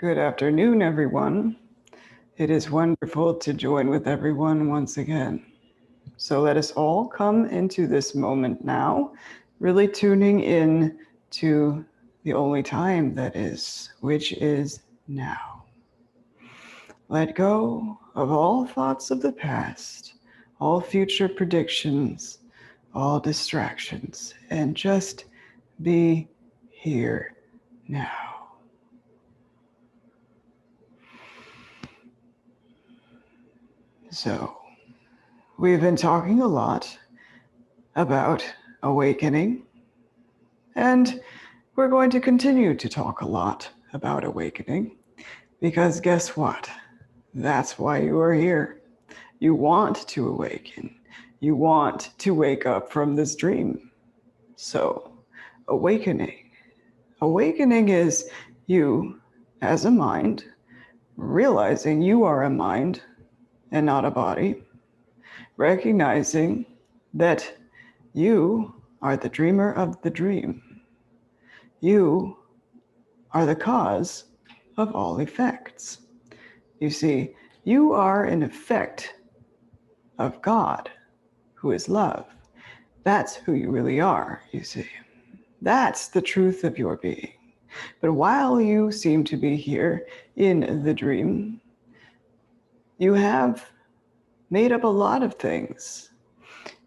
Good afternoon, everyone. It is wonderful to join with everyone once again. So let us all come into this moment now, really tuning in to the only time that is, which is now. Let go of all thoughts of the past, all future predictions, all distractions, and just be here now. So, we've been talking a lot about awakening, and we're going to continue to talk a lot about awakening, because guess what? That's why you are here. You want to awaken. You want to wake up from this dream. So, awakening. Awakening is you, as a mind, realizing you are a mind and not a body, recognizing that you are the dreamer of the dream. You are the cause of all effects. You see, you are an effect of God, who is love. That's who you really are, you see. That's the truth of your being. But while you seem to be here in the dream, you have made up a lot of things.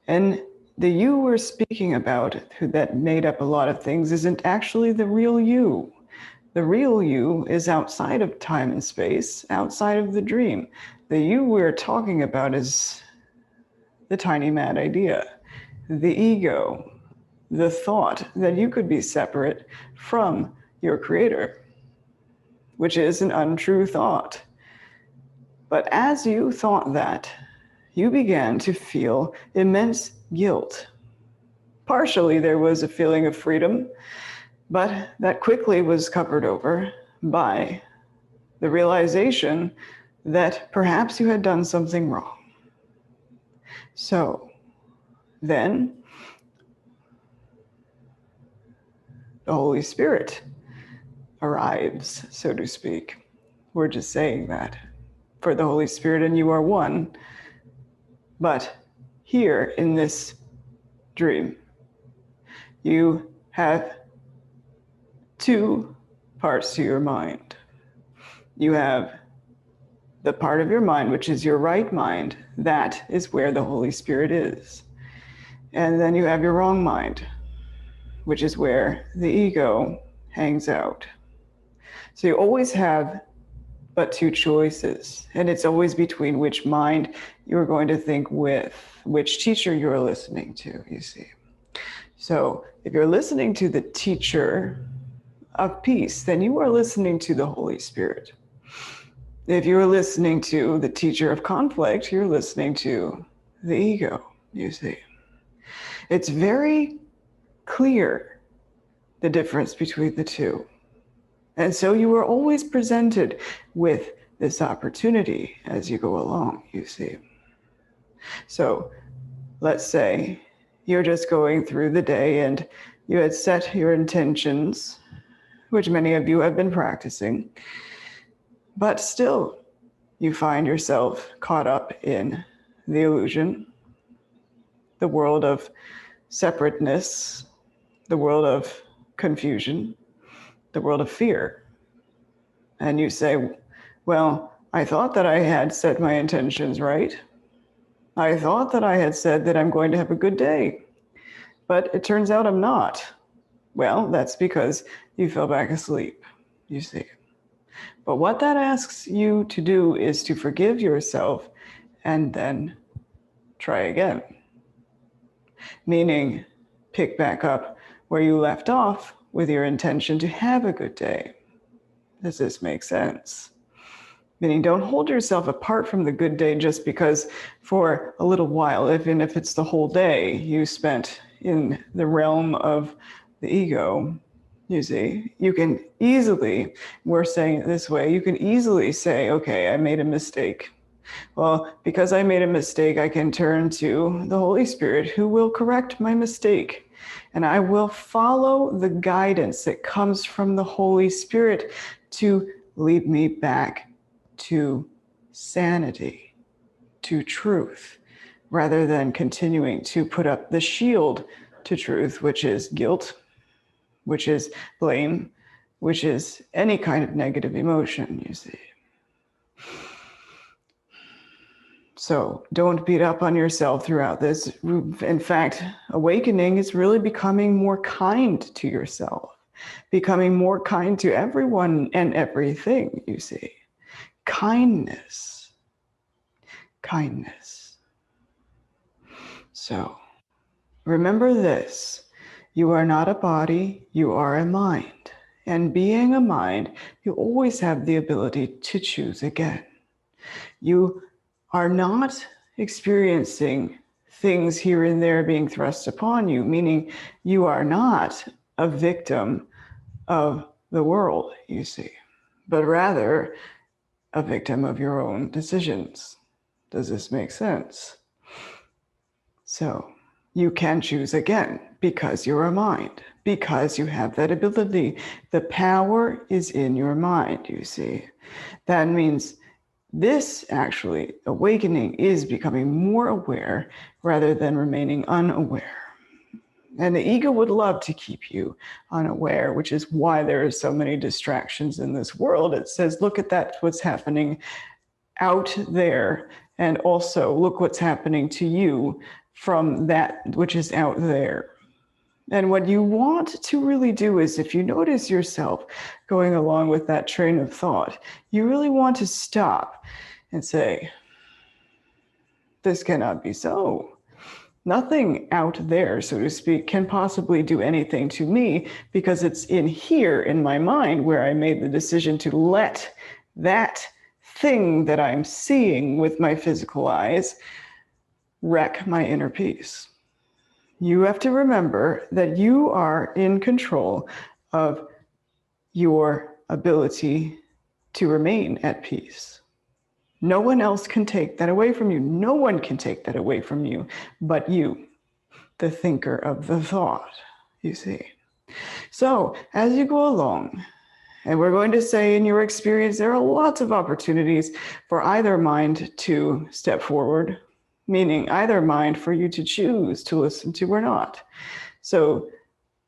And the you we're speaking about, who that made up a lot of things, isn't actually the real you. The real you is outside of time and space, outside of the dream. The you we're talking about is the tiny mad idea, the ego, the thought that you could be separate from your creator, which is an untrue thought. But as you thought that, you began to feel immense guilt. Partially, there was a feeling of freedom, but that quickly was covered over by the realization that perhaps you had done something wrong. So then, the Holy Spirit arrives, so to speak. We're just saying that. For the Holy Spirit and you are one. But here in this dream, you have two parts to your mind. You have the part of your mind, which is your right mind. That is where the Holy Spirit is. And then you have your wrong mind, which is where the ego hangs out. So you always have but two choices, and it's always between which mind you're going to think with, which teacher you're listening to, you see. So if you're listening to the teacher of peace, then you are listening to the Holy Spirit. If you're listening to the teacher of conflict, you're listening to the ego, you see. It's very clear, the difference between the two. And so you are always presented with this opportunity as you go along, you see. So let's say you're just going through the day and you had set your intentions, which many of you have been practicing, but still you find yourself caught up in the illusion, the world of separateness, the world of confusion, the world of fear. And you say, well, I thought that I had set my intentions right. I thought that I had said that I'm going to have a good day, but it turns out I'm not. Well, that's because you fell back asleep, you see. But what that asks you to do is to forgive yourself and then try again. Meaning, pick back up where you left off with your intention to have a good day. Does this make sense? Meaning, don't hold yourself apart from the good day just because for a little while, even if it's the whole day you spent in the realm of the ego, you see, you can easily, we're saying it this way, you can easily say, okay, I made a mistake. Well, because I made a mistake, I can turn to the Holy Spirit who will correct my mistake. And I will follow the guidance that comes from the Holy Spirit to lead me back to sanity, to truth, rather than continuing to put up the shield to truth, which is guilt, which is blame, which is any kind of negative emotion, you see. So don't beat up on yourself throughout this. In fact, awakening is really becoming more kind to yourself, becoming more kind to everyone and everything, you see. Kindness. Kindness. So remember this. You are not a body, you are a mind. And being a mind, you always have the ability to choose again. You are not experiencing things here and there being thrust upon you, meaning you are not a victim of the world, you see, but rather a victim of your own decisions. Does this make sense? So you can choose again because you're a mind, because you have that ability. The power is in your mind, you see. That means this actually, awakening, is becoming more aware rather than remaining unaware. And the ego would love to keep you unaware, which is why there are so many distractions in this world. It says, look at that, what's happening out there, and also look what's happening to you from that which is out there. And what you want to really do is, if you notice yourself going along with that train of thought, you really want to stop and say, this cannot be so. Nothing out there, so to speak, can possibly do anything to me, because it's in here in my mind where I made the decision to let that thing that I'm seeing with my physical eyes wreck my inner peace. You have to remember that you are in control of your ability to remain at peace. No one else can take that away from you. No one can take that away from you but you, the thinker of the thought, you see. So as you go along, and we're going to say in your experience, there are lots of opportunities for either mind to step forward, meaning either mind for you to choose to listen to or not. So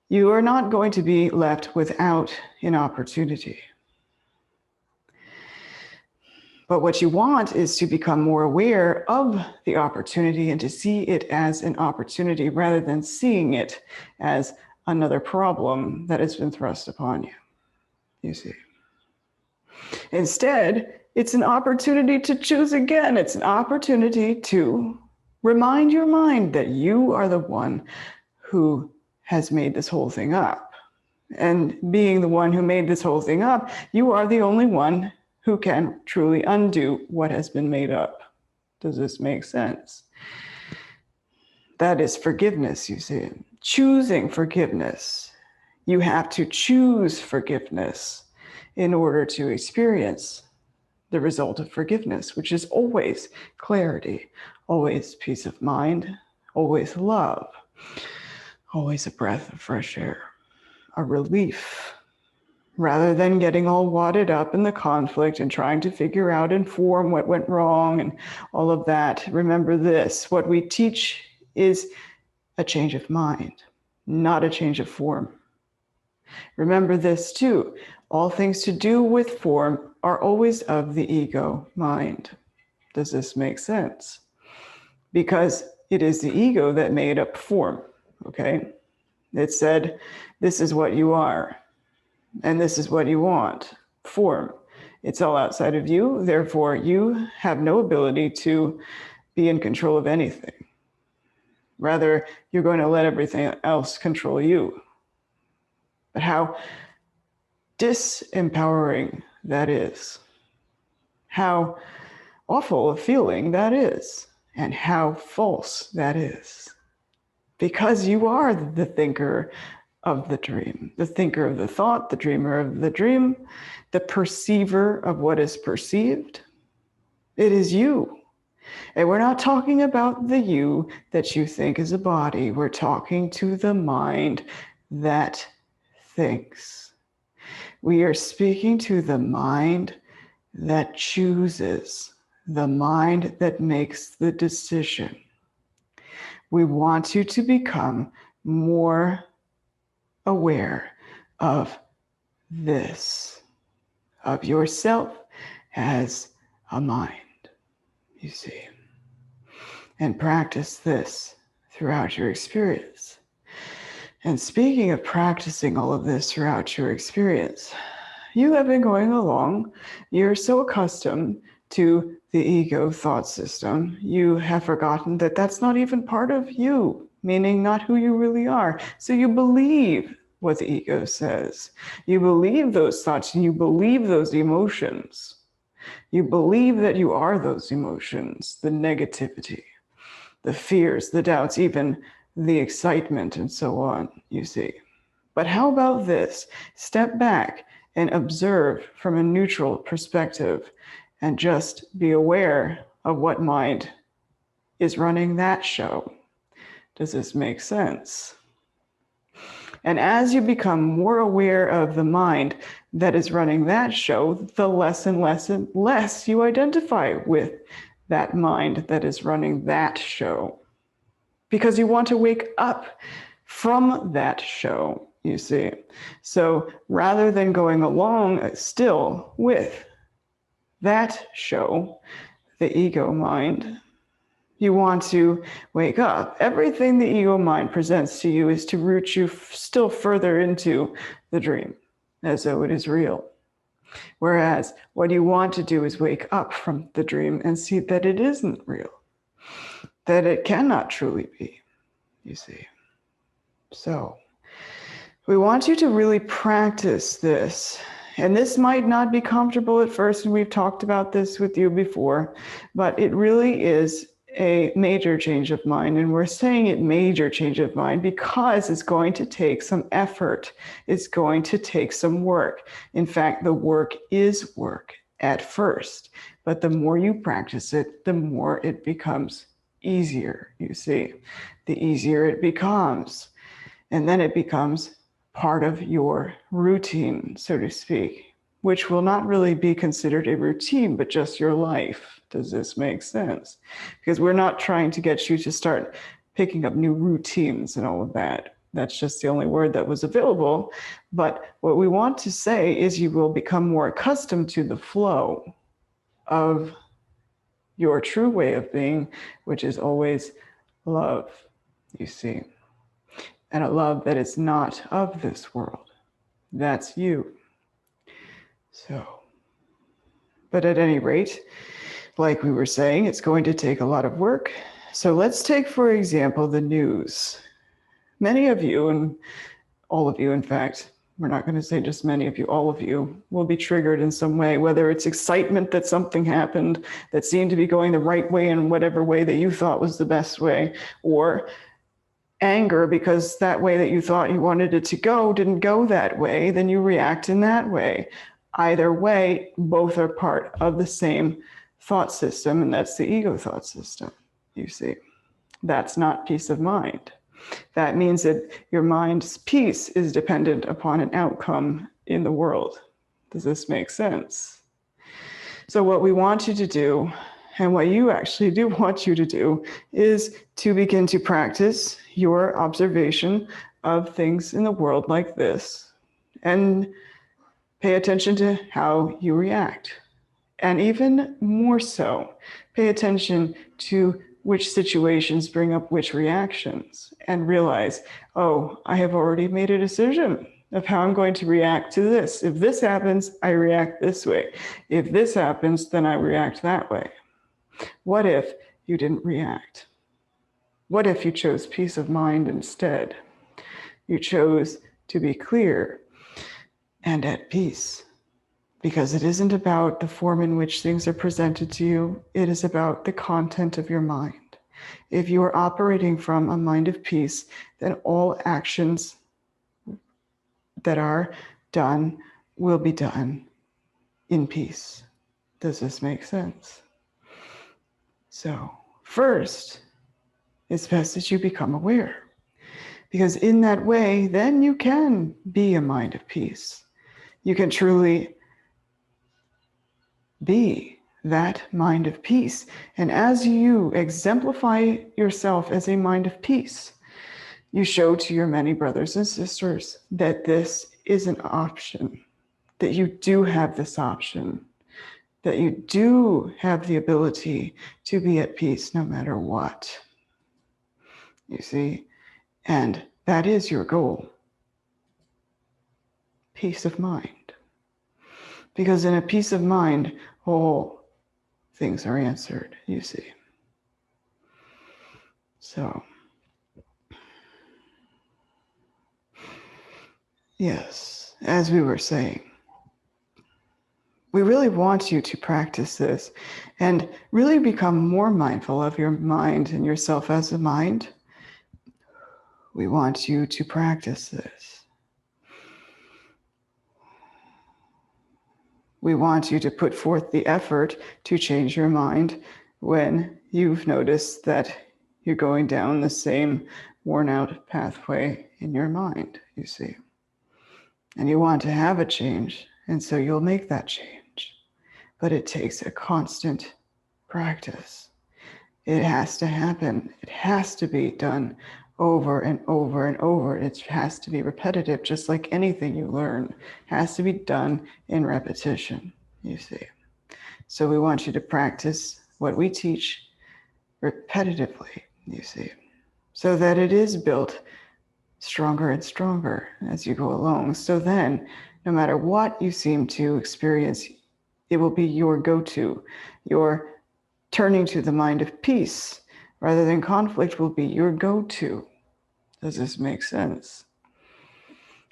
you are not going to be left without an opportunity. But what you want is to become more aware of the opportunity and to see it as an opportunity rather than seeing it as another problem that has been thrust upon you, you see. Instead, it's an opportunity to choose again. It's an opportunity to remind your mind that you are the one who has made this whole thing up. And being the one who made this whole thing up, you are the only one who can truly undo what has been made up. Does this make sense? That is forgiveness, you see. Choosing forgiveness. You have to choose forgiveness in order to experience the result of forgiveness, which is always clarity, always peace of mind, always love, always a breath of fresh air, a relief, rather than getting all wadded up in the conflict and trying to figure out and form what went wrong and all of that. Remember this, what we teach is a change of mind, not a change of form. Remember this too, all things to do with form are always of the ego mind. Does this make sense? Because it is the ego that made up form, okay? It said, this is what you are. And this is what you want, form. It's all outside of you, therefore you have no ability to be in control of anything. Rather, you're going to let everything else control you. But how disempowering that is. How awful a feeling that is. And how false that is. Because you are the thinker of the dream, the thinker of the thought, the dreamer of the dream, the perceiver of what is perceived. It is you. And we're not talking about the you that you think is a body. We're talking to the mind that thinks. We are speaking to the mind that chooses, the mind that makes the decision. We want you to become more aware of this, of yourself as a mind, you see, and practice this throughout your experience. And speaking of practicing all of this throughout your experience, you have been going along, you're so accustomed to the ego thought system, you have forgotten that that's not even part of you, meaning not who you really are. So you believe what the ego says. You believe those thoughts and you believe those emotions. You believe that you are those emotions, the negativity, the fears, the doubts, even the excitement and so on, you see. But how about this? Step back and observe from a neutral perspective and just be aware of what mind is running that show. Does this make sense? And as you become more aware of the mind that is running that show, the less and less and less you identify with that mind that is running that show. Because you want to wake up from that show, you see. So rather than going along still with that show, the ego mind, you want to wake up. Everything the ego mind presents to you is to root you still further into the dream, as though it is real. Whereas what you want to do is wake up from the dream and see that it isn't real, that it cannot truly be, you see. So we want you to really practice this. And this might not be comfortable at first, and we've talked about this with you before, but it really is a major change of mind. And we're saying it major change of mind because it's going to take some effort. It's going to take some work. In fact, the work is work at first, but the more you practice it, the more it becomes easier, you see. The easier it becomes. And then it becomes part of your routine, so to speak, which will not really be considered a routine, but just your life. Does this make sense? Because we're not trying to get you to start picking up new routines and all of that. That's just the only word that was available. But what we want to say is you will become more accustomed to the flow of your true way of being, which is always love, you see. And a love that is not of this world. That's you. So, but at any rate, like we were saying, it's going to take a lot of work. So let's take, for example, the news. Many of you, and all of you, in fact, we're not going to say just many of you, all of you will be triggered in some way, whether it's excitement that something happened that seemed to be going the right way in whatever way that you thought was the best way, or anger because that way that you thought you wanted it to go didn't go that way, then you react in that way. Either way, both are part of the same thought system, and that's the ego thought system, you see. That's not peace of mind. That means that your mind's peace is dependent upon an outcome in the world. Does this make sense? So what we want you to do, and what you actually do want you to do, is to begin to practice your observation of things in the world like this and pay attention to how you react. And even more so, pay attention to which situations bring up which reactions and realize, oh, I have already made a decision of how I'm going to react to this. If this happens, I react this way. If this happens, then I react that way. What if you didn't react? What if you chose peace of mind instead? You chose to be clear and at peace, because it isn't about the form in which things are presented to you. It is about the content of your mind. If you are operating from a mind of peace, then all actions that are done will be done in peace. Does this make sense? So first, it's best that you become aware, because in that way, then you can be a mind of peace. you can truly be that mind of peace. And as you exemplify yourself as a mind of peace, you show to your many brothers and sisters that this is an option, that you do have this option, that you do have the ability to be at peace no matter what. You see, and that is your goal. Peace of mind. Because in a peace of mind, all things are answered, you see. So, yes, as we were saying, we really want you to practice this and really become more mindful of your mind and yourself as a mind. We want you to practice this. We want you to put forth the effort to change your mind when you've noticed that you're going down the same worn out pathway in your mind, you see. And you want to have a change, and so you'll make that change. But it takes a constant practice. It has to happen. It has to be done over and over and over. It has to be repetitive, just like anything you learn. It has to be done in repetition, you see. So we want you to practice what we teach repetitively, you see, so that it is built stronger and stronger as you go along. So then, no matter what you seem to experience, it will be your go-to. Your turning to the mind of peace rather than conflict will be your go-to. Does this make sense?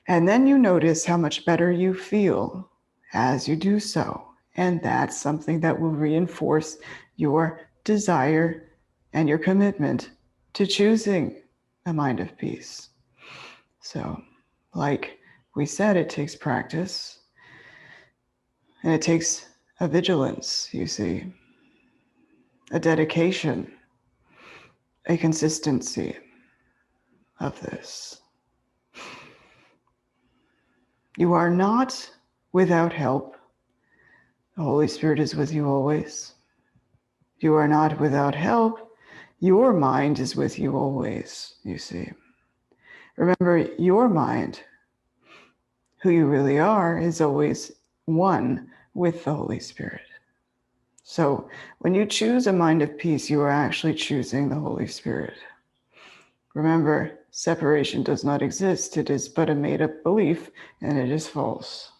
And then you notice how much better you feel as you do so. And that's something that will reinforce your desire and your commitment to choosing a mind of peace. So, like we said, it takes practice and it takes a vigilance, you see, a dedication, a consistency of this. You are not without help. The Holy Spirit is with you always. You are not without help. Your mind is with you always, you see. Remember, your mind, who you really are, is always one with the Holy Spirit. So when you choose a mind of peace, you are actually choosing the Holy Spirit. Remember, separation does not exist. It is but a made-up belief, and it is false.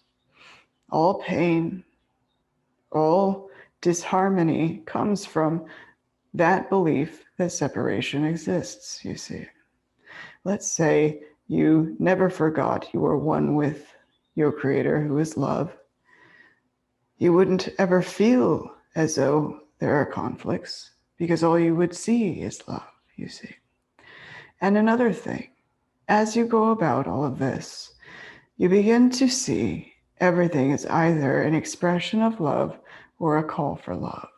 All pain, all disharmony comes from that belief that separation exists, you see. Let's say you never forgot you were one with your Creator, who is love. You wouldn't ever feel as though there are conflicts because all you would see is love, you see. And another thing, as you go about all of this, you begin to see everything as either an expression of love or a call for love.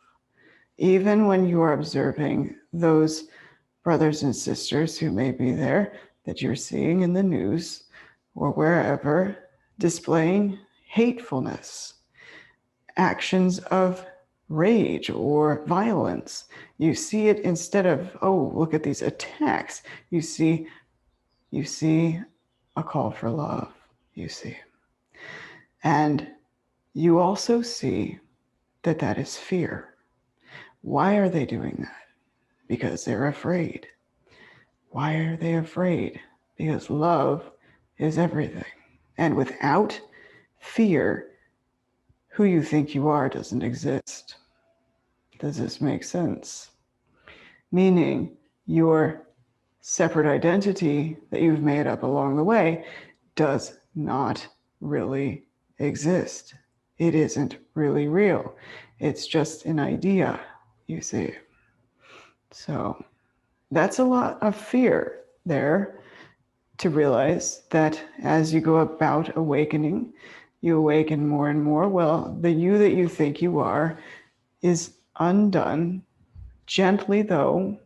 Even when you are observing those brothers and sisters who may be there that you're seeing in the news or wherever, displaying hatefulness, actions of rage or violence. You see it instead of, oh, look at these attacks. You see a call for love, you see. And you also see that that is fear. Why are they doing that? Because they're afraid. Why are they afraid? Because love is everything. And without fear, who you think you are doesn't exist. Does this make sense? Meaning your separate identity that you've made up along the way does not really exist. It isn't really real. It's just an idea, you see. So that's a lot of fear there, to realize that as you go about awakening, you awaken more and more. Well, the you that you think you are is undone, gently though,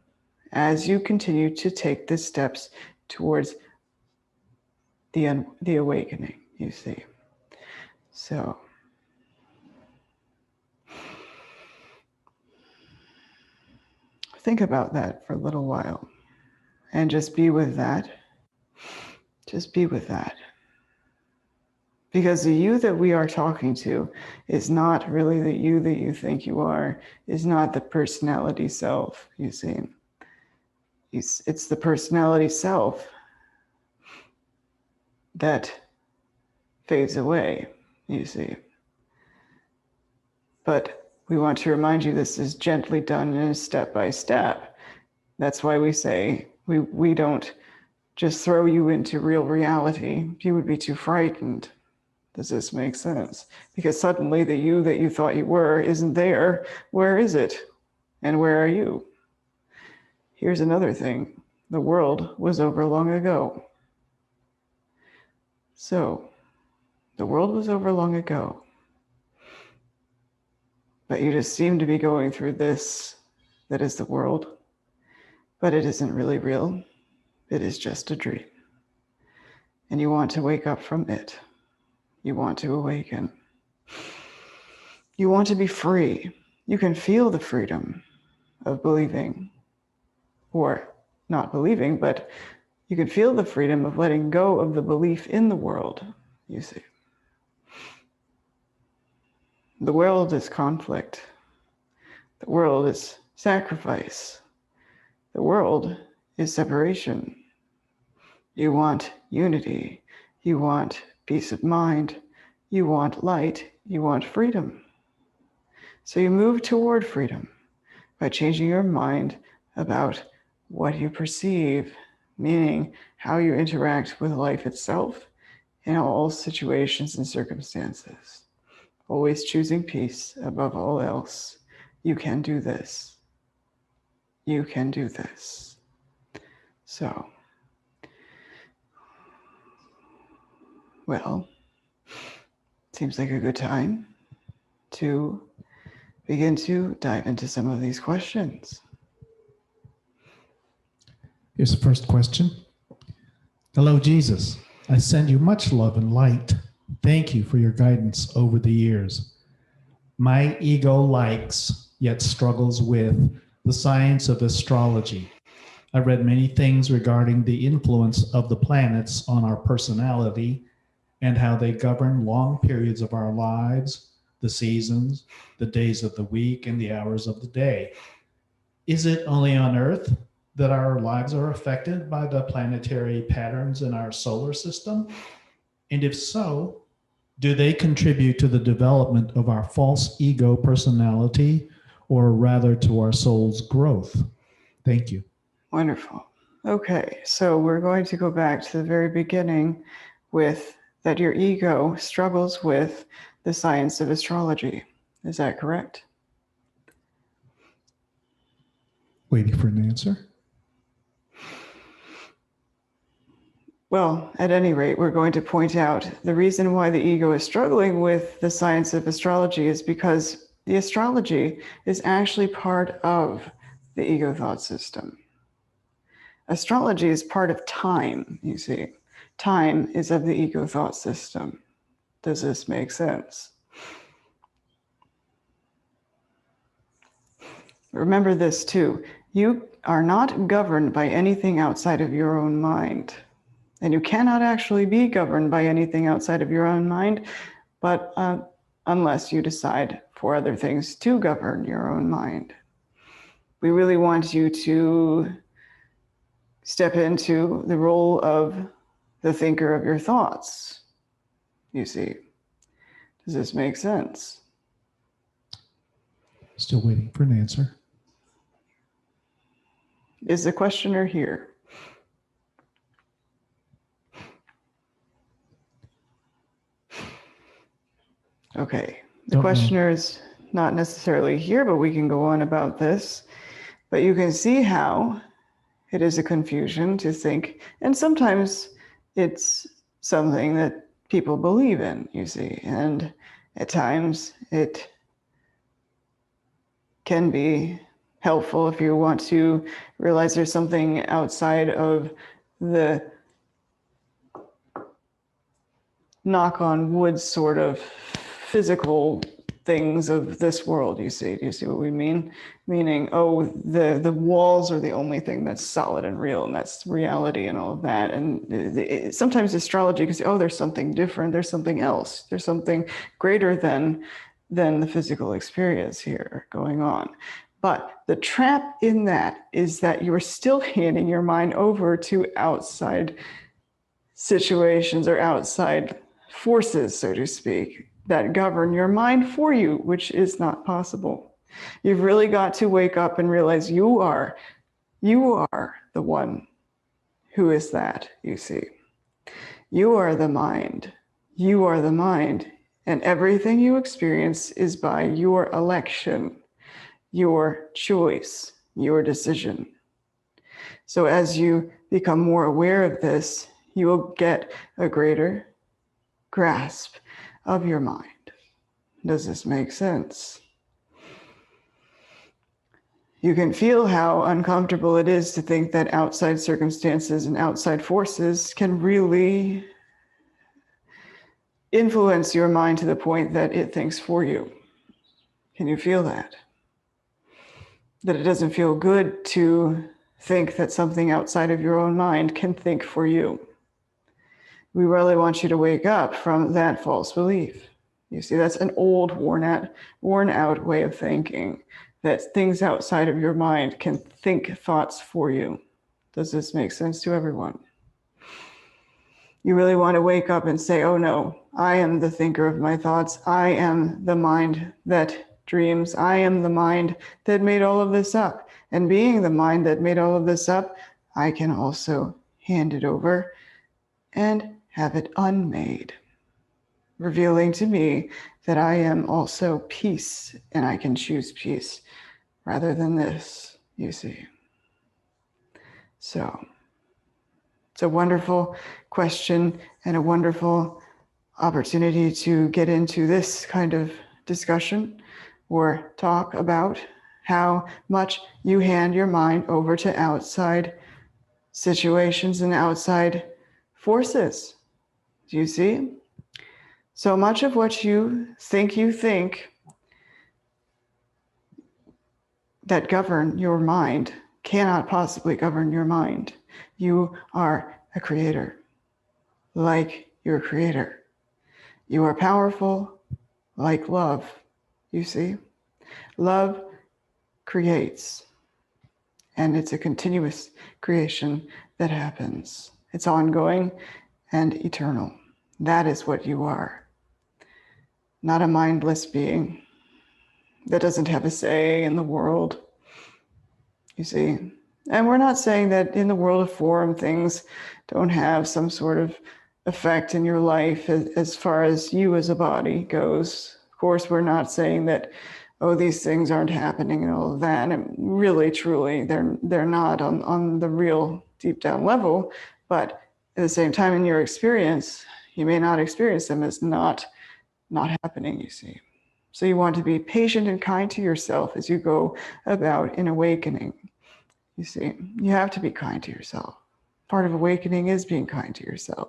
as you continue to take the steps towards the awakening, you see. So think about that for a little while and just be with that. Just be with that. Because the you that we are talking to is not really the you that you think you are, is not the personality self, you see. It's the personality self that fades away, you see. But we want to remind you this is gently done in a step by step. That's why we say we don't just throw you into real reality. You would be too frightened. Does this make sense? Because suddenly the you that you thought you were isn't there. Where is it? And where are you? Here's another thing. The world was over long ago. So, the world was over long ago. But you just seem to be going through this that is the world. But it isn't really real. It is just a dream. And you want to wake up from it. You want to awaken. You want to be free. You can feel the freedom of believing, or not believing, but you can feel the freedom of letting go of the belief in the world, you see. The world is conflict. The world is sacrifice. The world is separation. You want unity. You want peace of mind. You want light. You want freedom. So you move toward freedom by changing your mind about what you perceive, meaning how you interact with life itself in all situations and circumstances. Always choosing peace above all else. You can do this. You can do this. So, well, seems like a good time to begin to dive into some of these questions. Here's the first question. Hello, Jesus. I send you much love and light. Thank you for your guidance over the years. My ego likes, yet struggles with, the science of astrology. I've read many things regarding the influence of the planets on our personality and how they govern long periods of our lives, the seasons, the days of the week, and the hours of the day. Is it only on Earth that our lives are affected by the planetary patterns in our solar system? And if so, do they contribute to the development of our false ego personality, or rather to our soul's growth? Thank you. Wonderful. Okay, so we're going to go back to the very beginning with that your ego struggles with the science of astrology. Is that correct? Waiting for an answer. Well, at any rate, we're going to point out the reason why the ego is struggling with the science of astrology is because the astrology is actually part of the ego thought system. Astrology is part of time, you see. Time is of the ego thought system. Does this make sense? Remember this too. You are not governed by anything outside of your own mind. And you cannot actually be governed by anything outside of your own mind, but unless you decide for other things to govern your own mind. We really want you to step into the role of the thinker of your thoughts, you see. Does this make sense? Still waiting for an answer. Is the questioner here? Okay, the questioner is not necessarily here, but we can go on about this. But you can see how it is a confusion to think, and sometimes it's something that people believe in, you see, and at times it can be helpful if you want to realize there's something outside of the knock on wood sort of physical things of this world, you see. Do you see what we mean? Meaning, oh, the walls are the only thing that's solid and real, and that's reality and all of that. And sometimes astrology can say, oh, there's something different, there's something else, there's something greater than the physical experience here going on. But the trap in that is that you're still handing your mind over to outside situations or outside forces, so to speak, that govern your mind for you, which is not possible. You've really got to wake up and realize you are the one who is that, you see. You are the mind. You are the mind. And everything you experience is by your election, your choice, your decision. So as you become more aware of this, you will get a greater grasp of your mind. Does this make sense? You can feel how uncomfortable it is to think that outside circumstances and outside forces can really influence your mind to the point that it thinks for you. Can you feel that? That it doesn't feel good to think that something outside of your own mind can think for you. We really want you to wake up from that false belief. You see, that's an old, worn out way of thinking, that things outside of your mind can think thoughts for you. Does this make sense to everyone? You really want to wake up and say, oh no, I am the thinker of my thoughts. I am the mind that dreams. I am the mind that made all of this up. And being the mind that made all of this up, I can also hand it over and have it unmade, revealing to me that I am also peace, and I can choose peace rather than this, you see. So it's a wonderful question and a wonderful opportunity to get into this kind of discussion or talk about how much you hand your mind over to outside situations and outside forces. Do you see? So much of what you think that govern your mind cannot possibly govern your mind. You are a creator, like your creator. You are powerful, like love, you see? Love creates, and it's a continuous creation that happens. It's ongoing and eternal. That is what you are. Not a mindless being that doesn't have a say in the world, you see. And we're not saying that in the world of form, things don't have some sort of effect in your life as far as you as a body goes. Of course, we're not saying that, oh, these things aren't happening and all of that. And really, truly, they're not on the real deep down level. But at the same time, in your experience, you may not experience them as not happening, you see. So you want to be patient and kind to yourself as you go about in awakening. You see, you have to be kind to yourself. Part of awakening is being kind to yourself.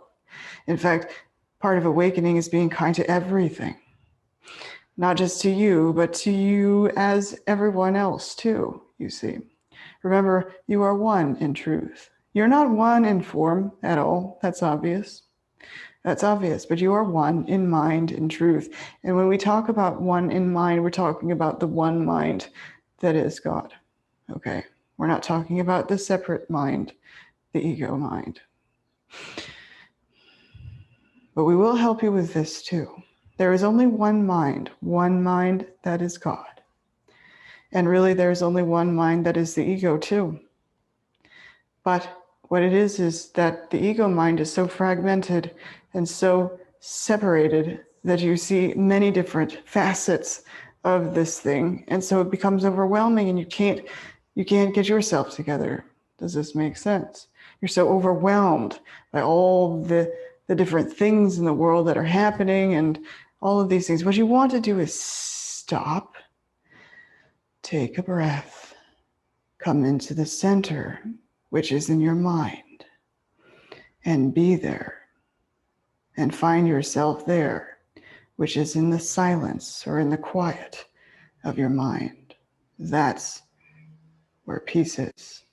In fact, part of awakening is being kind to everything. Not just to you, but to you as everyone else too, you see. Remember, you are one in truth. You're not one in form at all. That's obvious. That's obvious, but you are one in mind, in truth. And when we talk about one in mind, we're talking about the one mind that is God. Okay? We're not talking about the separate mind, the ego mind. But we will help you with this too. There is only one mind that is God. And really, there's only one mind that is the ego too. But what it is that the ego mind is so fragmented and so separated that you see many different facets of this thing. And so it becomes overwhelming and you can't get yourself together. Does this make sense? You're so overwhelmed by all the different things in the world that are happening and all of these things. What you want to do is stop, take a breath, come into the center, which is in your mind, and be there. and find yourself there, which is in the silence or in the quiet of your mind. That's where peace is.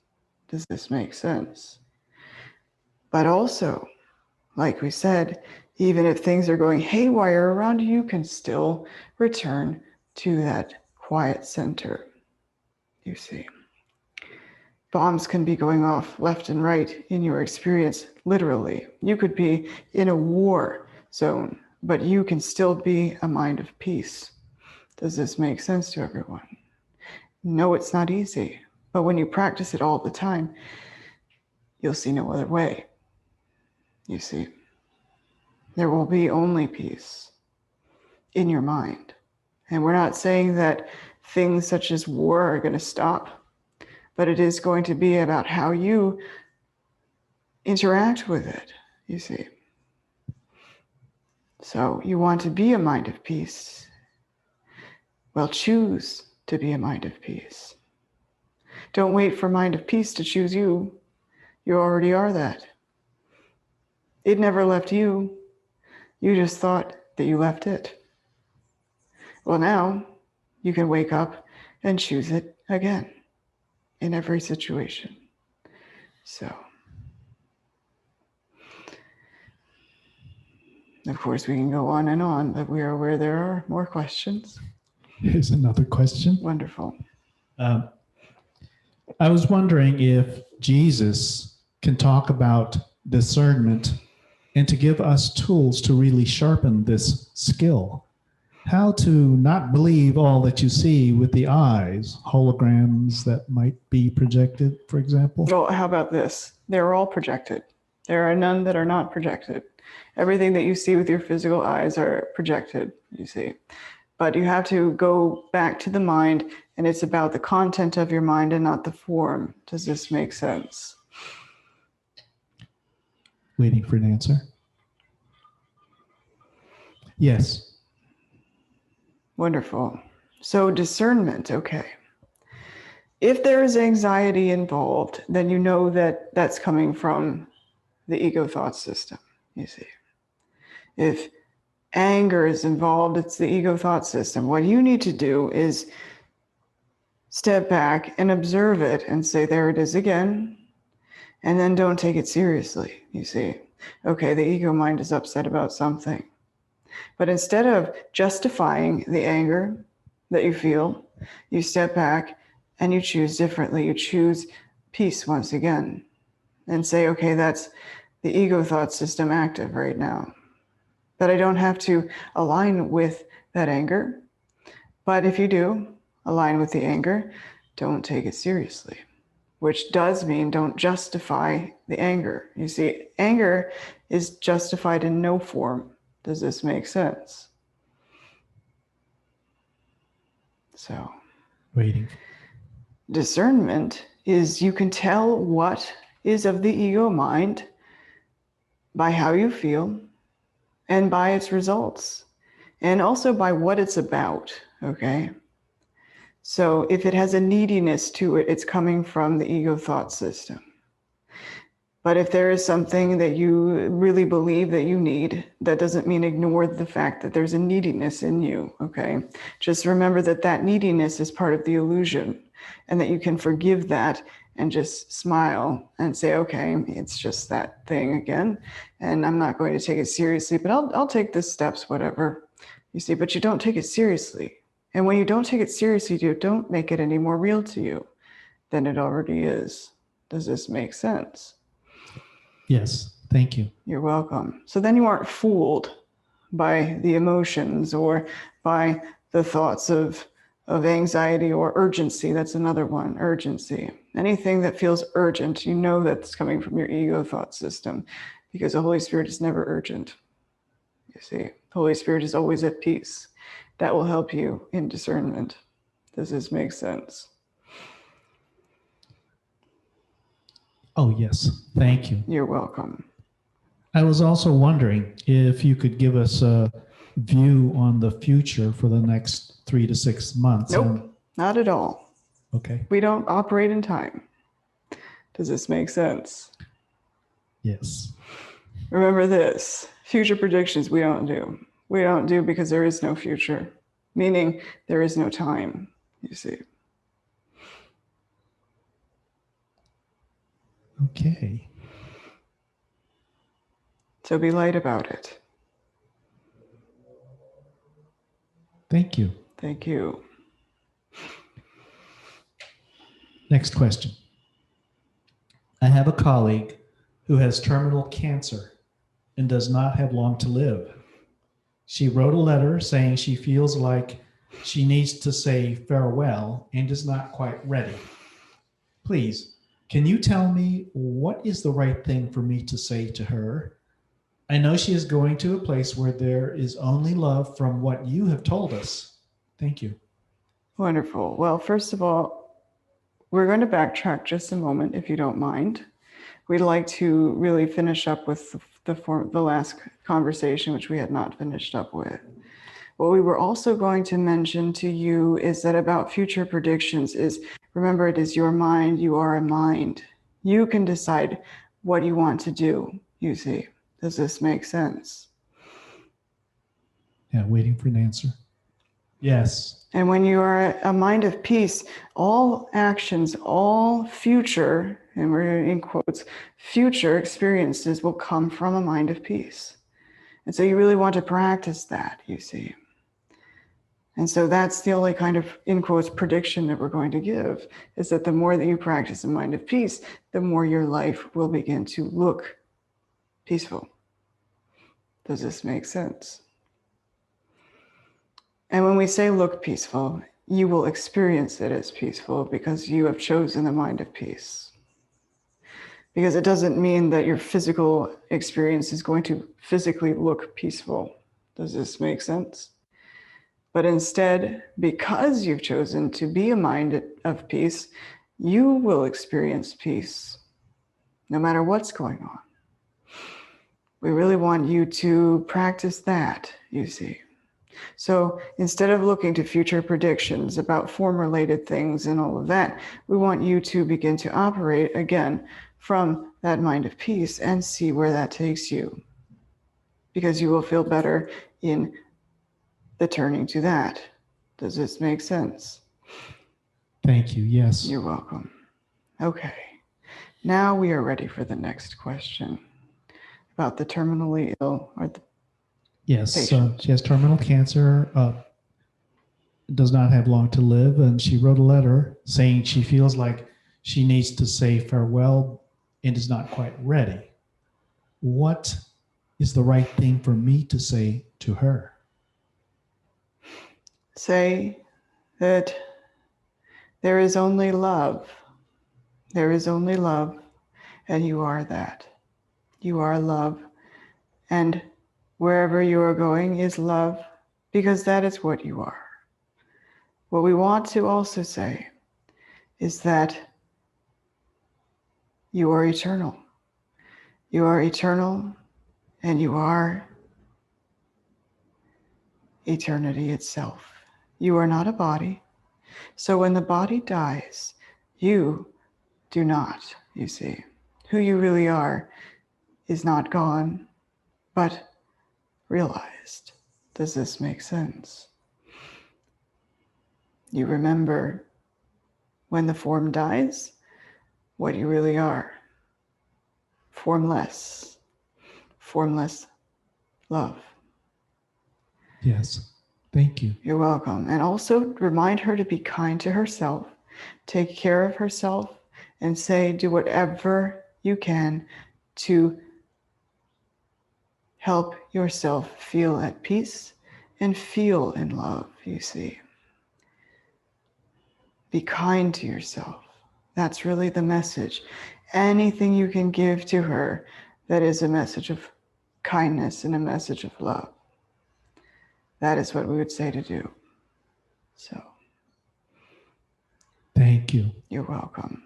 Does this make sense? But also, like we said, even if things are going haywire around you, you can still return to that quiet center. You see, bombs can be going off left and right in your experience, literally. You could be in a war zone, but you can still be a mind of peace. Does this make sense to everyone? No, it's not easy, but when you practice it all the time, you'll see no other way. You see, there will be only peace in your mind. And we're not saying that things such as war are going to stop, but it is going to be about how you interact with it, you see. So you want to be a mind of peace. Well, choose to be a mind of peace. Don't wait for mind of peace to choose you. You already are that. It never left you. You just thought that you left it. Well, now you can wake up and choose it again in every situation. So, of course, we can go on and on, but we are aware there are more questions. Here's another question. Wonderful. I was wondering if Jesus can talk about discernment and to give us tools to really sharpen this skill. How to not believe all that you see with the eyes, holograms that might be projected, for example. Well, how about this? They're all projected. There are none that are not projected. Everything that you see with your physical eyes are projected, you see. But you have to go back to the mind, and it's about the content of your mind and not the form. Does this make sense? Waiting for an answer. Yes. Wonderful. So discernment, okay. If there is anxiety involved, then you know that that's coming from the ego thought system, you see. If anger is involved, it's the ego thought system. What you need to do is step back and observe it and say, there it is again. And then don't take it seriously, you see. Okay, the ego mind is upset about something. But instead of justifying the anger that you feel, you step back and you choose differently. You choose peace once again and say, okay, that's the ego thought system active right now. But I don't have to align with that anger. But if you do align with the anger, don't take it seriously, which does mean don't justify the anger. You see, anger is justified in no form. Does this make sense? So, waiting. Discernment is you can tell what is of the ego mind by how you feel and by its results, and also by what it's about, okay? So if it has a neediness to it, it's coming from the ego thought system. But if there is something that you really believe that you need, that doesn't mean ignore the fact that there's a neediness in you, okay? Just remember that that neediness is part of the illusion and that you can forgive that and just smile and say, okay, it's just that thing again, and I'm not going to take it seriously, but I'll take the steps, whatever, you see, but you don't take it seriously. And when you don't take it seriously, you don't make it any more real to you than it already is. Does this make sense? Yes, thank you. You're welcome. So then you aren't fooled by the emotions or by the thoughts of anxiety or urgency. That's another one, urgency. Anything that feels urgent, you know that's coming from your ego thought system, because the Holy Spirit is never urgent. You see, the Holy Spirit is always at peace. That will help you in discernment. Does this make sense? Oh, yes. Thank you. You're welcome. I was also wondering if you could give us a view on the future for the next 3 to 6 months. Nope, not at all. Okay. We don't operate in time. Does this make sense? Yes. Remember this, Future predictions we don't do. We don't do because there is no future, meaning there is no time, you see. Okay. So be light about it. Thank you. Thank you. Next question. I have a colleague who has terminal cancer and does not have long to live. She wrote a letter saying she feels like she needs to say farewell and is not quite ready. Please, can you tell me what is the right thing for me to say to her? I know she is going to a place where there is only love from what you have told us. Thank you. Wonderful. Well, first of all, we're going to backtrack just a moment, if you don't mind. We'd like to really finish up with the last conversation, which we had not finished up with. What we were also going to mention to you is that about future predictions is, remember, it is your mind. You are a mind. You can decide what you want to do, you see. Does this make sense? Yeah, waiting for an answer. Yes. And when you are a mind of peace, all actions, all future, and we're in quotes, future experiences will come from a mind of peace. And so you really want to practice that, you see. And so that's the only kind of, in quotes, prediction that we're going to give, is that the more that you practice a mind of peace, the more your life will begin to look peaceful. Does this make sense? And when we say look peaceful, you will experience it as peaceful because you have chosen the mind of peace. Because it doesn't mean that your physical experience is going to physically look peaceful. Does this make sense? But instead, because you've chosen to be a mind of peace, you will experience peace no matter what's going on. We really want you to practice that, you see. So instead of looking to future predictions about form-related things and all of that, we want you to begin to operate again from that mind of peace and see where that takes you. Because you will feel better in the turning to that. Does this make sense? Thank you. Yes. You're welcome. Okay. Now we are ready for the next question about the terminally ill or the Yes, patient. she has terminal cancer, does not have long to live, and she wrote a letter saying she feels like she needs to say farewell and is not quite ready. What is the right thing for me to say to her? Say that there is only love. There is only love, and you are that. You are love, and wherever you are going is love, because that is what you are. What we want to also say is that you are eternal. You are eternal, and you are eternity itself. You are not a body. So when the body dies, you do not, you see. Who you really are is not gone, but realized. Does this make sense? You remember when the form dies, what you really are. Formless. Formless love. Yes. Thank you. You're welcome. And also remind her to be kind to herself, take care of herself, and say, do whatever you can to help yourself feel at peace and feel in love, you see. Be kind to yourself. That's really the message. Anything you can give to her that is a message of kindness and a message of love. That is what we would say to do. So, Thank you. you're welcome.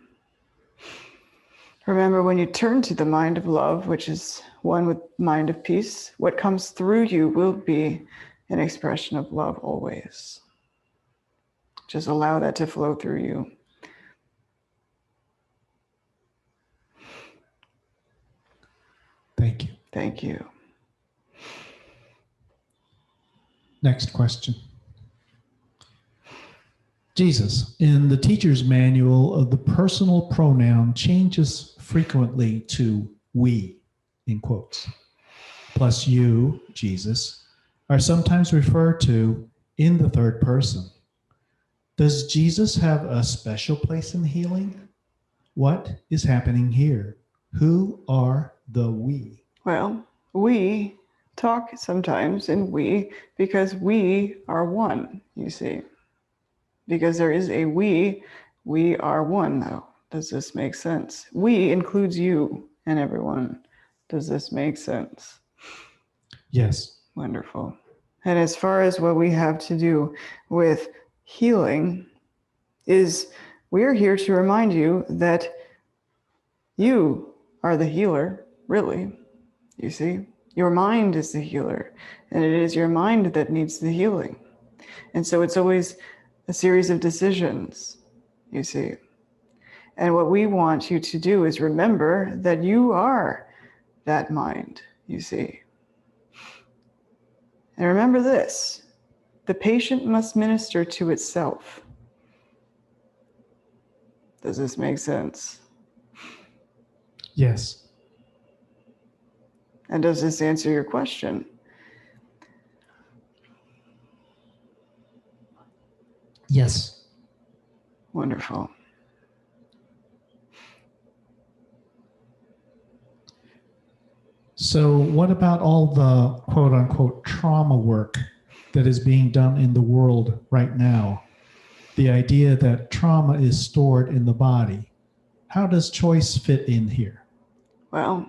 Remember, when you turn to the mind of love, which is one with mind of peace, what comes through you will be an expression of love always. Just allow that to flow through you. Thank you. Thank you. Next question. Jesus, in the teacher's manual of the personal pronoun changes frequently to we, in quotes, plus you, Jesus, are sometimes referred to in the third person. Does Jesus have a special place in healing? What is happening here? Who are the we? Well, we talk sometimes in we because we are one, you see. Because there is a we are one, though. Does this make sense? We includes you and everyone. Does this make sense? Yes. Wonderful. And as far as what we have to do with healing is we are here to remind you that you are the healer, really. You see, your mind is the healer, and it is your mind that needs the healing. And so it's always a series of decisions, you see. And what we want you to do is remember that you are that mind, you see. And remember this, the patient must minister to itself. Does this make sense? Yes. And does this answer your question? Yes. Wonderful. So what about all the quote unquote trauma work that is being done in the world right now? The idea that trauma is stored in the body. How does choice fit in here? Well,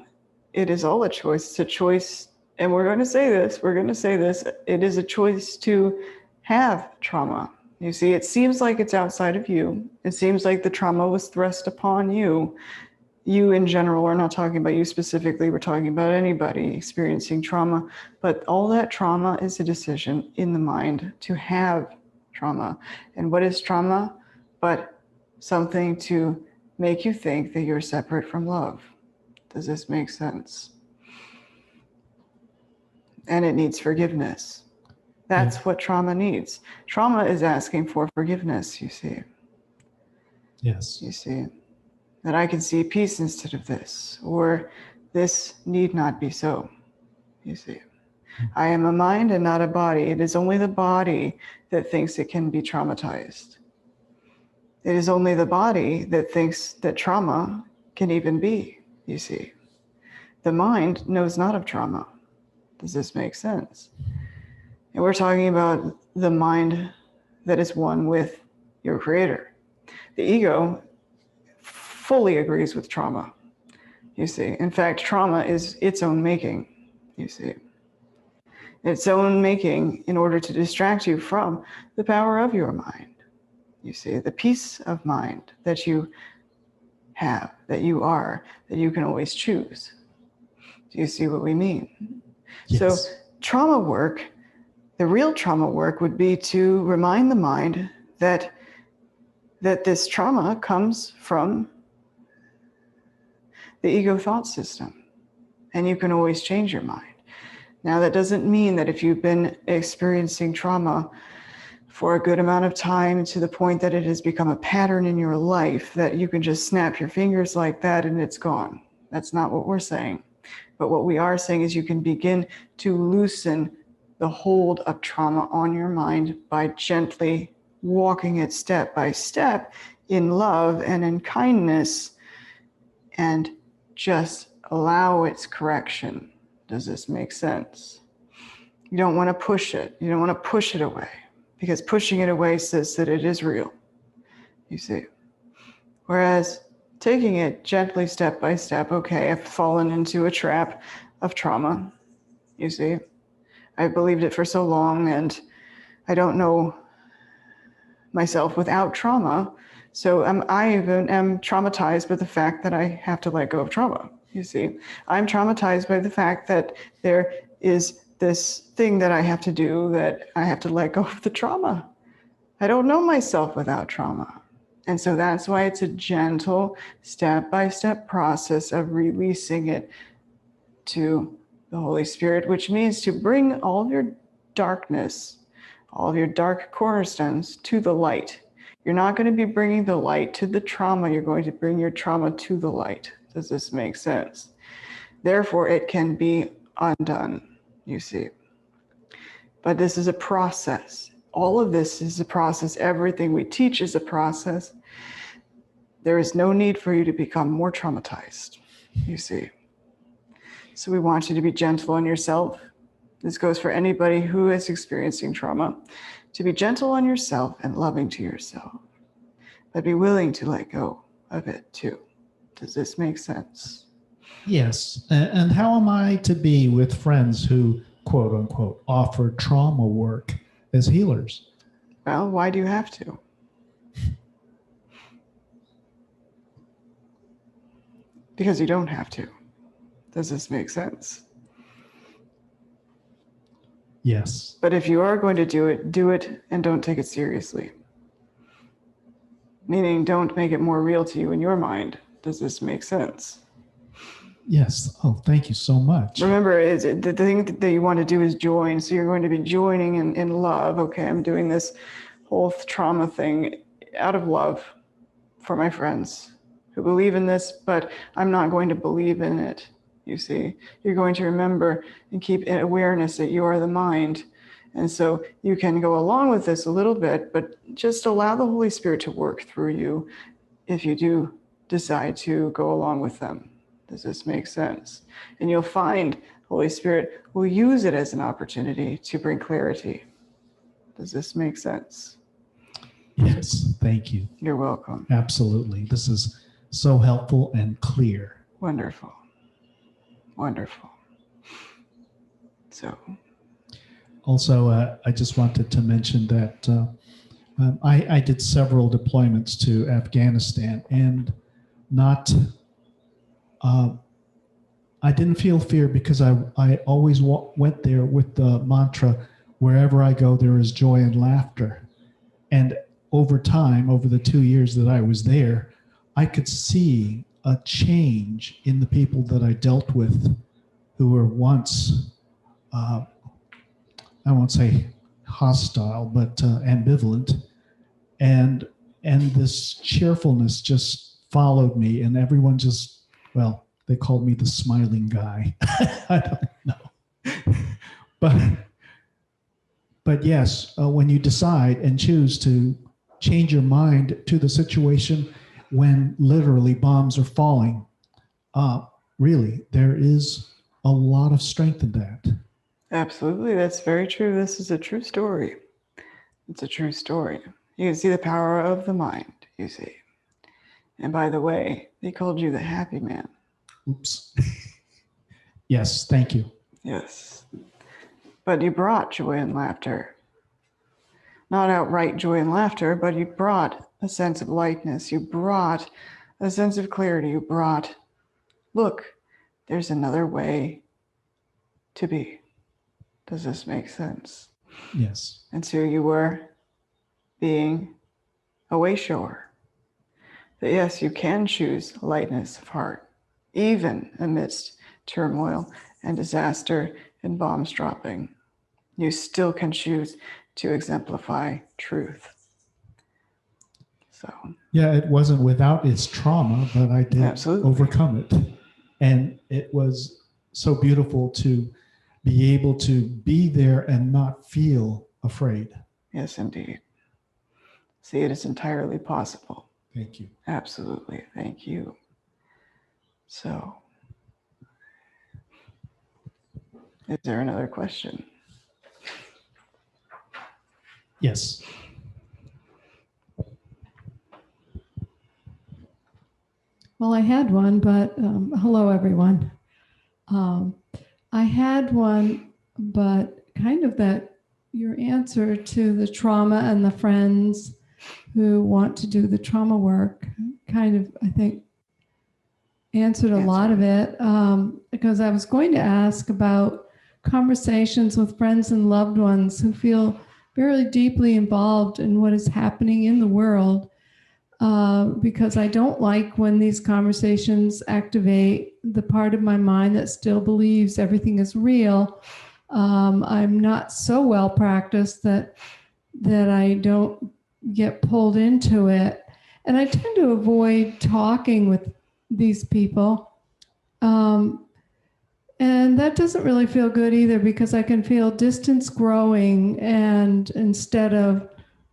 it is all a choice. It's a choice, and we're going to say this, it is a choice to have trauma. You see, it seems like it's outside of you. It seems like the trauma was thrust upon you. You in general, we're not talking about you specifically, we're talking about anybody experiencing trauma. But all that trauma is a decision in the mind to have trauma. And what is trauma? But something to make you think that you're separate from love. Does this make sense? And it needs forgiveness. That's what trauma needs. Trauma is asking for forgiveness, you see. Yes. You see, that I can see peace instead of this, or this need not be so, you see. I am a mind and not a body. It is only the body that thinks it can be traumatized. It is only the body that thinks that trauma can even be, you see. The mind knows not of trauma. Does this make sense? And we're talking about the mind that is one with your creator. The ego fully agrees with trauma, you see. In fact, trauma is its own making, you see. Its own making in order to distract you from the power of your mind, you see. The peace of mind that you have, that you are, that you can always choose. Do you see what we mean? Yes. So trauma work, the real trauma work would be to remind the mind that this trauma comes from the ego thought system, and you can always change your mind. Now, that doesn't mean that if you've been experiencing trauma for a good amount of time to the point that it has become a pattern in your life, that you can just snap your fingers like that and it's gone. That's not what we're saying. But what we are saying is you can begin to loosen the hold of trauma on your mind by gently walking it step by step in love and in kindness, and just allow its correction. Does this make sense? You don't want to push it. You don't want to push it away, because pushing it away says that it is real, you see. Whereas taking it gently, step by step, okay, I've fallen into a trap of trauma, you see. I've believed it for so long, and I don't know myself without trauma. So I even am traumatized by the fact that I have to let go of trauma, you see. I'm traumatized by the fact that there is this thing that I have to do, that I have to let go of the trauma. I don't know myself without trauma. And so that's why it's a gentle, step-by-step process of releasing it to the Holy Spirit, which means to bring all of your darkness all of your dark cornerstones to the light. You're not going to be bringing the light to the trauma. You're going to bring your trauma to the light. Does this make sense? Therefore, it can be undone, you see. But this is a process. All of this is a process. Everything we teach is a process. There is no need for you to become more traumatized, you see. So we want you to be gentle on yourself. This goes for anybody who is experiencing trauma, to be gentle on yourself and loving to yourself, but be willing to let go of it too. Does this make sense? Yes. And how am I to be with friends who, quote unquote, offer trauma work as healers? Well, why do you have to? Because you don't have to. Does this make sense? Yes. But if you are going to do it and don't take it seriously. Meaning, don't make it more real to you in your mind. Does this make sense? Yes. Oh, thank you so much. Remember, the thing that you want to do is join. So you're going to be joining in love. Okay, I'm doing this whole trauma thing out of love for my friends who believe in this, but I'm not going to believe in it. You see, you're going to remember and keep awareness that you are the mind. And so you can go along with this a little bit, but just allow the Holy Spirit to work through you if you do decide to go along with them. Does this make sense? And you'll find Holy Spirit will use it as an opportunity to bring clarity. Does this make sense? Yes, thank you. You're welcome. Absolutely. This is so helpful and clear. Wonderful. Wonderful. So. Also, I just wanted to mention that I did several deployments to Afghanistan, and I didn't feel fear because I always went there with the mantra, wherever I go, there is joy and laughter. And over time, over the 2 years that I was there, I could see a change in the people that I dealt with who were once, I won't say hostile, but ambivalent. And this cheerfulness just followed me, and everyone just, well, they called me the smiling guy. I don't know. But yes, when you decide and choose to change your mind to the situation when literally bombs are falling, really, there is a lot of strength in that. Absolutely. That's very true. This is a true story. It's a true story. You can see the power of the mind, you see. And by the way, they called you the happy man. Oops. Yes, thank you. Yes. But you brought joy and laughter. Not outright joy and laughter, but you brought a sense of lightness. You brought a sense of clarity. You brought, look, there's another way to be. Does this make sense? Yes. And so you were being a way shower. That yes, you can choose lightness of heart, even amidst turmoil and disaster and bombs dropping. You still can choose to exemplify truth. So yeah, it wasn't without its trauma, but I did absolutely overcome it. And it was so beautiful to be able to be there and not feel afraid. Yes, indeed. See, it is entirely possible. Thank you. Absolutely. Thank you. So, is there another question? Yes. Well, I had one, but hello, everyone. I had one, but kind of that your answer to the trauma and the friends who want to do the trauma work kind of, I think, answered a lot of it, because I was going to ask about conversations with friends and loved ones who feel very deeply involved in what is happening in the world, because I don't like when these conversations activate the part of my mind that still believes everything is real. I'm not so well practiced that that I don't get pulled into it. And I tend to avoid talking with these people. And that doesn't really feel good either, because I can feel distance growing and instead of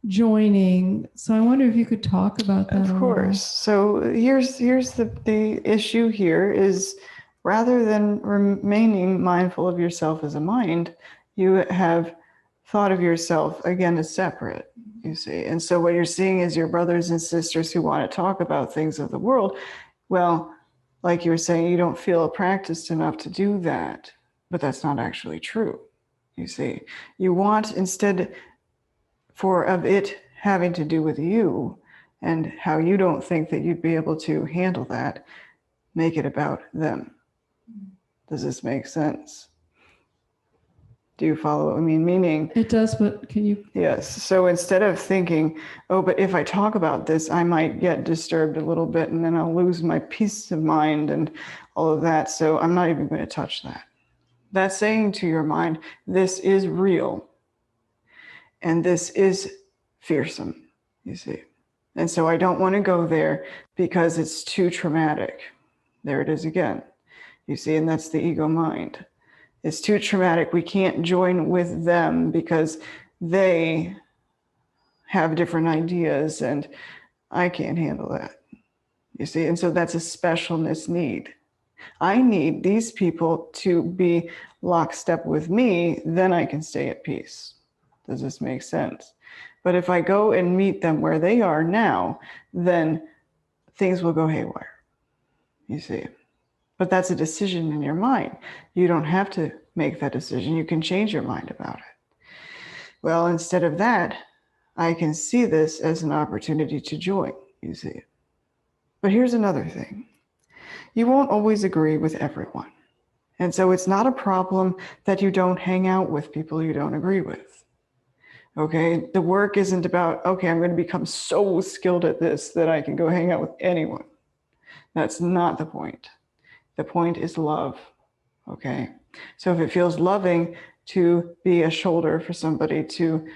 joining. So I wonder if you could talk about that Of a course. So here's the issue here is, rather than remaining mindful of yourself as a mind, you have thought of yourself again as separate, you see. And so what you're seeing is your brothers and sisters who want to talk about things of the world. Well, like you were saying, you don't feel practiced enough to do that, but that's not actually true, you see. You want, instead of it having to do with you and how you don't think that you'd be able to handle that, make it about them. Does this make sense? Do you follow what I mean? Meaning, It does, but can you? yes. So instead of thinking, oh, but if I talk about this, I might get disturbed a little bit and then I'll lose my peace of mind and all of that. So I'm not even going to touch that. That's saying to your mind, this is real and this is fearsome, you see. And so I don't want to go there because it's too traumatic. There it is again, you see, and that's the ego mind. It's too traumatic. We can't join with them because they have different ideas and I can't handle that, you see. And so that's a specialness need. I need these people to be lockstep with me, then I can stay at peace. Does this make sense? But if I go and meet them where they are now, then things will go haywire, you see. But that's a decision in your mind. You don't have to make that decision. You can change your mind about it. Well, instead of that, I can see this as an opportunity to join, you see. But here's another thing. You won't always agree with everyone. And so it's not a problem that you don't hang out with people you don't agree with. Okay, the work isn't about, okay, I'm going to become so skilled at this that I can go hang out with anyone. That's not the point. The point is love. Okay, so if it feels loving to be a shoulder for somebody to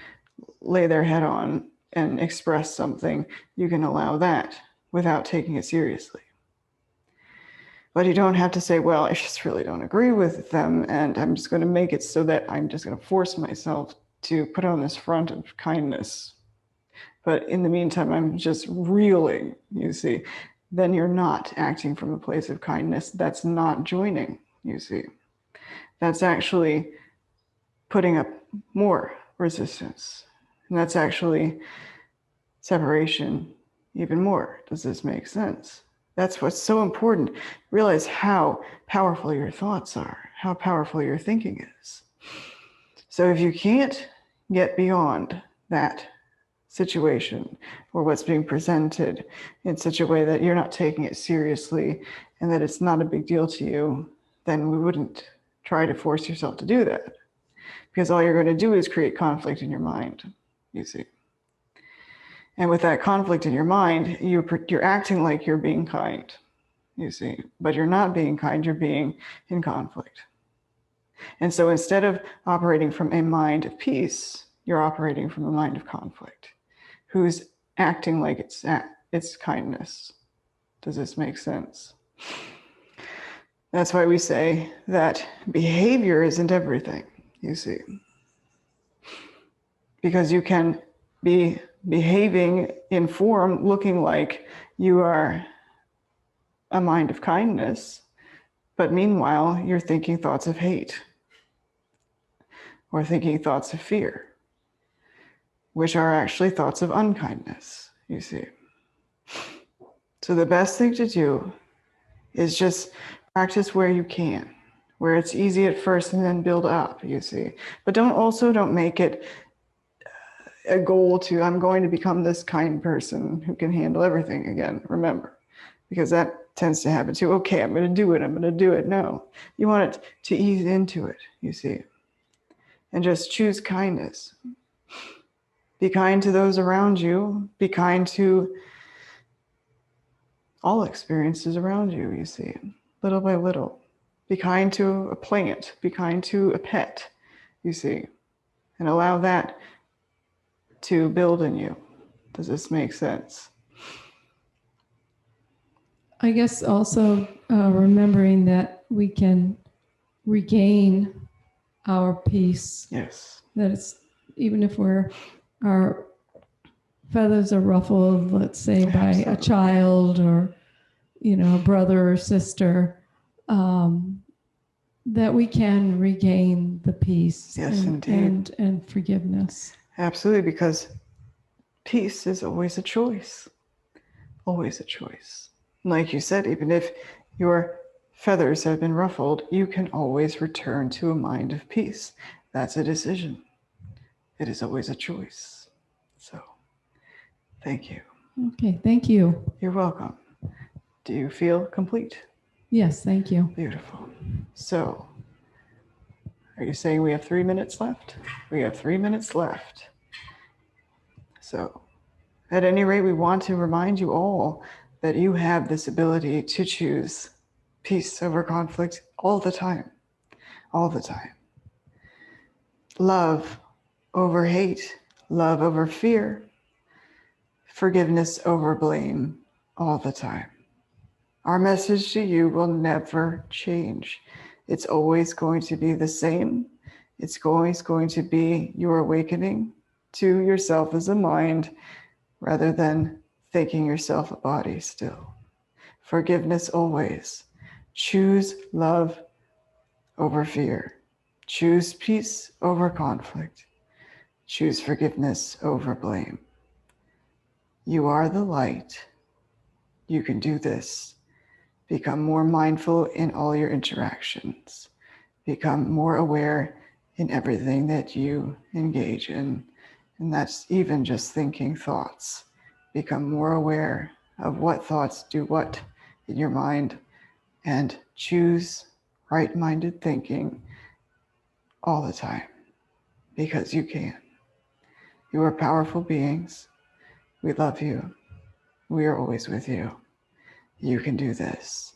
lay their head on and express something, you can allow that without taking it seriously. But you don't have to say, well, I just really don't agree with them, and I'm just going to make it so that I'm just going to force myself to put on this front of kindness. But in the meantime, I'm just reeling, you see. Then you're not acting from a place of kindness. That's not joining, you see. That's actually putting up more resistance. And that's actually separation even more. Does this make sense? That's what's so important. Realize how powerful your thoughts are, how powerful your thinking is. So if you can't get beyond that situation or what's being presented in such a way that you're not taking it seriously and that it's not a big deal to you, then we wouldn't try to force yourself to do that. Because all you're going to do is create conflict in your mind, you see. And with that conflict in your mind, you're acting like you're being kind, you see. But you're not being kind, you're being in conflict. And so instead of operating from a mind of peace, you're operating from a mind of conflict, who's acting like it's kindness. Does this make sense? That's why we say that behavior isn't everything, you see. Because you can be behaving in form looking like you are a mind of kindness, but meanwhile, you're thinking thoughts of hate or thinking thoughts of fear, which are actually thoughts of unkindness, you see. So the best thing to do is just practice where you can, where it's easy at first and then build up, you see. But don't make it a goal to, I'm going to become this kind person who can handle everything again, remember, because that tends to happen too. Okay, I'm going to do it. No, you want it to ease into it, you see, and just choose kindness. Be kind to those around you. Be kind to all experiences around you, you see, little by little. Be kind to a plant. Be kind to a pet, you see, and allow that to build in you. Does this make sense? I guess also remembering that we can regain our peace. Yes. That it's, even if our feathers are ruffled, let's say by Absolutely. a child or, a brother or sister, that we can regain the peace. Yes, indeed. And forgiveness. Absolutely, because peace is always a choice. Always a choice. Like you said, even if your feathers have been ruffled, you can always return to a mind of peace. That's a decision. It is always a choice. So, thank you. Okay, thank you. You're welcome. Do you feel complete? Yes, thank you. Beautiful. So, are you saying we have 3 minutes left? We have 3 minutes left. So, at any rate, we want to remind you all that you have this ability to choose peace over conflict all the time. All the time. Love over hate, love over fear, forgiveness over blame, all the time. Our message to you will never change. It's always going to be the same. It's always going to be your awakening to yourself as a mind rather than thinking yourself a body still. Forgiveness always. Choose love over fear. Choose peace over conflict. Choose forgiveness over blame. You are the light. You can do this. Become more mindful in all your interactions. Become more aware in everything that you engage in. And that's even just thinking thoughts. Become more aware of what thoughts do what in your mind and choose right-minded thinking all the time because you can. You are powerful beings. We love you. We are always with you. You can do this.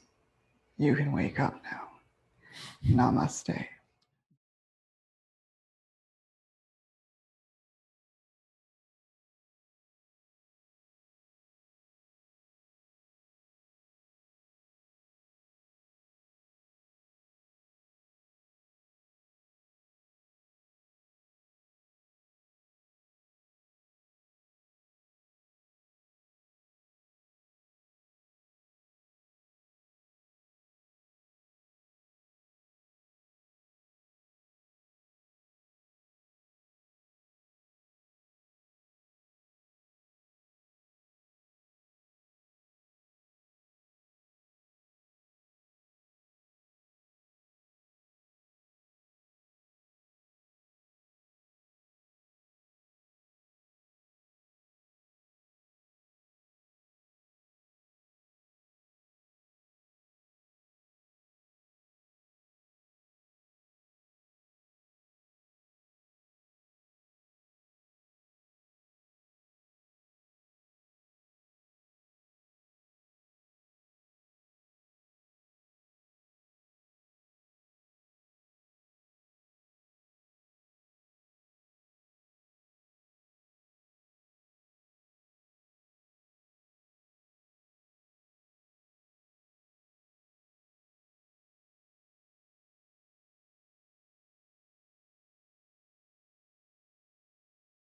You can wake up now. Namaste.